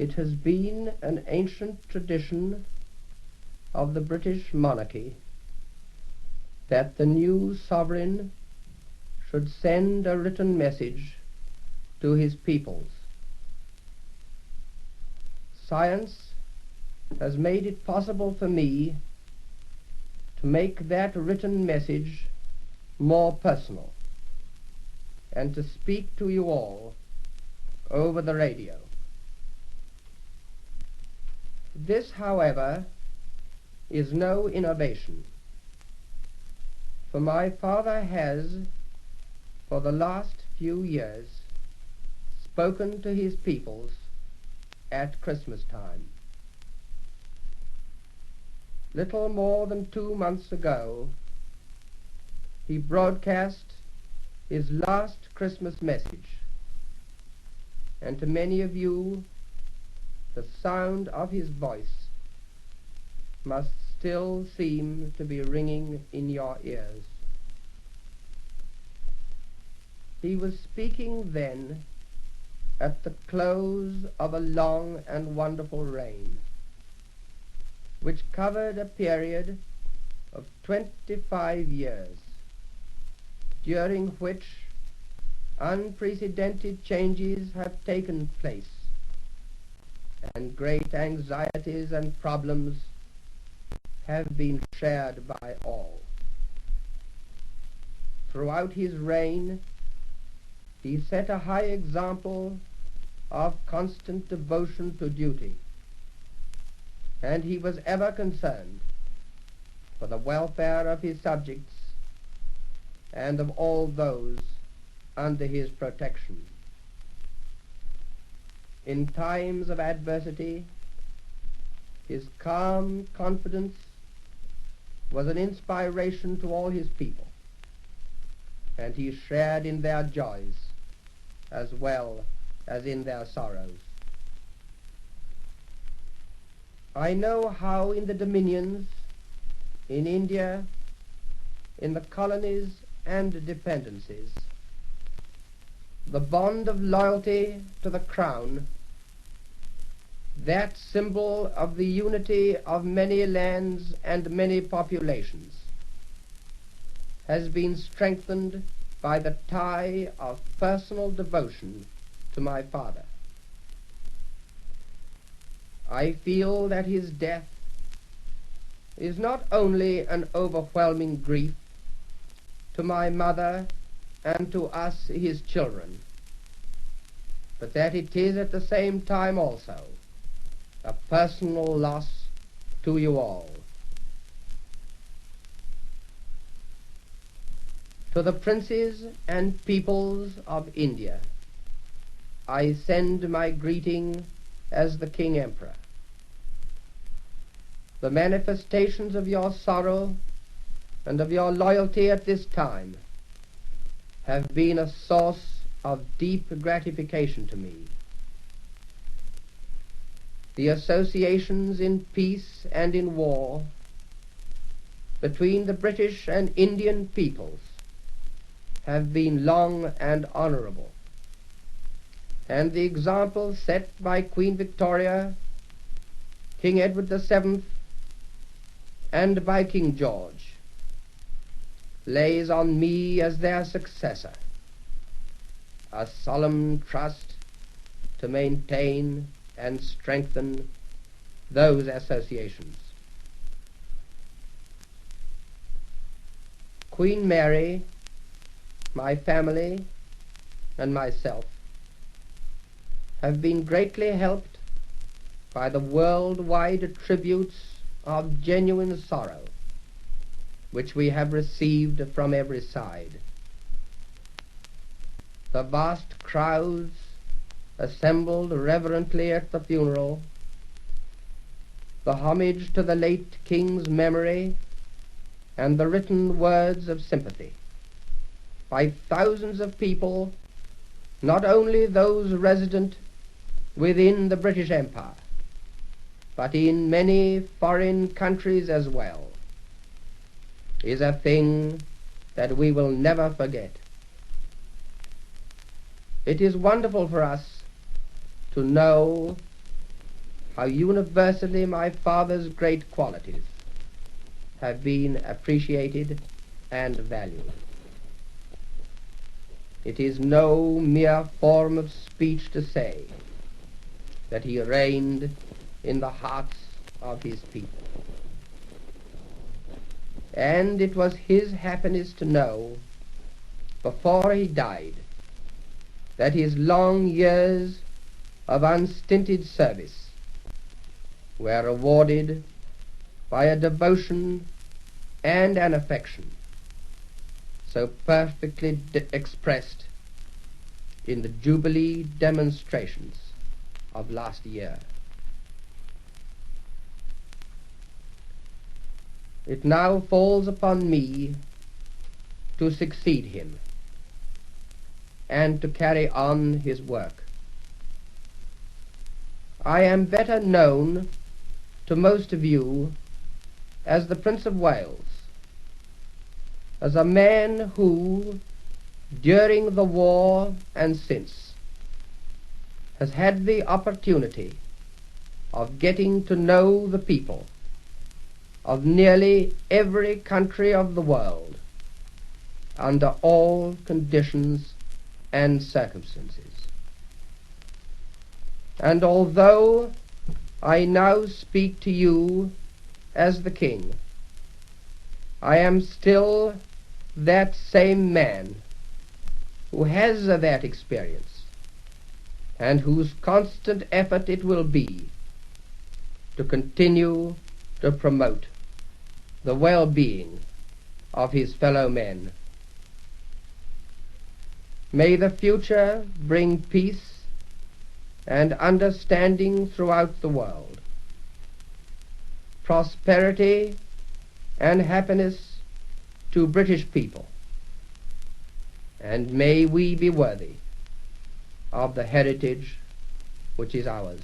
It has been an ancient tradition of the British monarchy that the new sovereign should send a written message to his peoples. Science has made it possible for me to make that written message more personal and to speak to you all over the radio. This, however, is no innovation, for my father has, for the last few years, spoken to his peoples at Christmas time. Little more than 2 months ago, he broadcast his last Christmas message, and to many of you, the sound of his voice must still seem to be ringing in your ears. He was speaking then at the close of a long and wonderful reign, which covered a period of 25 years, during which unprecedented changes have taken place, and great anxieties and problems have been shared by all. Throughout his reign, he set a high example of constant devotion to duty, and he was ever concerned for the welfare of his subjects and of all those under his protection. In times of adversity, his calm confidence was an inspiration to all his people, and he shared in their joys as well as in their sorrows. I know how in the dominions, in India, in the colonies and dependencies, the bond of loyalty to the crown, that symbol of the unity of many lands and many populations, has been strengthened by the tie of personal devotion to my father. I feel that his death is not only an overwhelming grief to my mother and to us, his children, but that it is at the same time also a personal loss to you all. To the princes and peoples of India, I send my greeting as the King Emperor. The manifestations of your sorrow and of your loyalty at this time have been a source of deep gratification to me. The associations in peace and in war between the British and Indian peoples have been long and honorable, and the example set by Queen Victoria, King Edward VII, and by King George lays on me as their successor a solemn trust to maintain and strengthen those associations. Queen Mary, my family, and myself have been greatly helped by the worldwide tributes of genuine sorrow which we have received from every side. The vast crowds assembled reverently at the funeral, the homage to the late King's memory, and the written words of sympathy by thousands of people, not only those resident within the British Empire, but in many foreign countries as well, is a thing that we will never forget. It is wonderful for us to know how universally my father's great qualities have been appreciated and valued. It is no mere form of speech to say that he reigned in the hearts of his people. And it was his happiness to know, before he died, that his long years of unstinted service were rewarded by a devotion and an affection so perfectly expressed in the Jubilee demonstrations of last year. It now falls upon me to succeed him and to carry on his work. I am better known to most of you as the Prince of Wales, as a man who, during the war and since, has had the opportunity of getting to know the people of nearly every country of the world under all conditions and circumstances. And although I now speak to you as the king, I am still that same man who has that experience and whose constant effort it will be to continue to promote the well-being of his fellow men. May the future bring peace and understanding throughout the world, prosperity and happiness to British people, and may we be worthy of the heritage which is ours.